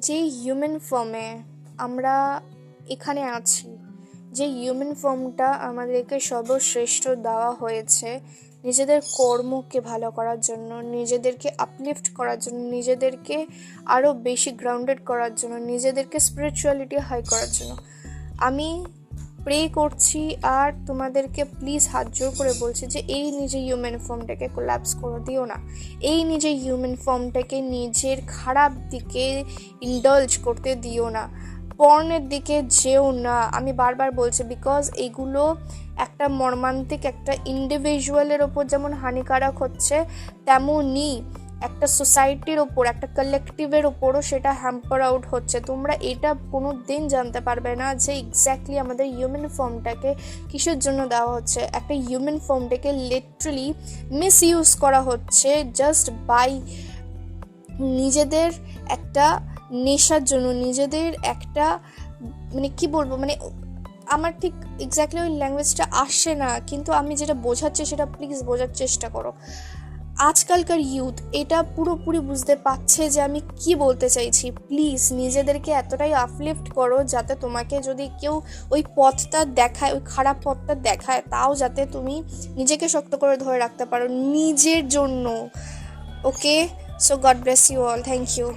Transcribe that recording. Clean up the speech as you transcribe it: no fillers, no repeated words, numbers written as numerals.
যে হিউম্যান ফর্মে আমরা এখানে আছি, যে হিউম্যান ফর্মটা আমাদেরকে সর্বশ্রেষ্ঠ দেওয়া হয়েছে নিজেদের কর্মকে ভালো করার জন্য, নিজেদেরকে আপলিফট করার জন্য, নিজেদেরকে আরও বেশি গ্রাউন্ডেড করার জন্য, নিজেদেরকে স্পিরিচুয়ালিটি হাই করার জন্য আমি প্রে করছি। আর তোমাদেরকে প্লিজ হাত জোর করে বলছি যে এই নিজের হিউম্যান ফর্মটাকে কোল্যাপস করে দিও না। এই নিজের হিউম্যান ফর্মটাকে নিজের খারাপ দিকে ইন্ডালজ করতে দিও না, পর্নের দিকে যেও না। আমি বারবার বলছি, বিকজ এগুলো একটা মর্মান্তিক একটা ইন্ডিভিজুয়ালের ওপর যেমন হানিকারক হচ্ছে, তেমনই একটা সোসাইটির ওপর, একটা কালেকটিভের ওপরও সেটা হ্যাম্পার আউট হচ্ছে। তোমরা এটা কোনো দিন জানতে পারবে না যে এক্স্যাক্টলি আমাদের হিউম্যান ফর্মটাকে কিসের জন্য দেওয়া হচ্ছে। একটা হিউম্যান ফর্মটাকে লিটারালি মিসইউজ করা হচ্ছে জাস্ট বাই নিজেদের একটা নেশার জন্য, নিজেদের একটা মানে কি বলবো, মানে আমার ঠিক এক্স্যাক্টলি ওই ল্যাঙ্গুয়েজটা আসছে না, কিন্তু আমি যেটা বোঝাচ্ছি সেটা প্লিজ বোঝার চেষ্টা করো। আজকালকার ইউথ এটা পুরোপুরি বুঝতে পারছে যে আমি কি বলতে চাইছি। প্লিজ নিজেদেরকে এতটাই আপলিফট করো যাতে তোমাকে যদি কেউ ওই পথটা দেখায়, ওই খারাপ পথটা দেখায়, তাও যাতে তুমি নিজেকে শক্ত করে ধরে রাখতে পারো নিজের জন্য। Okay, so God bless you all, thank you.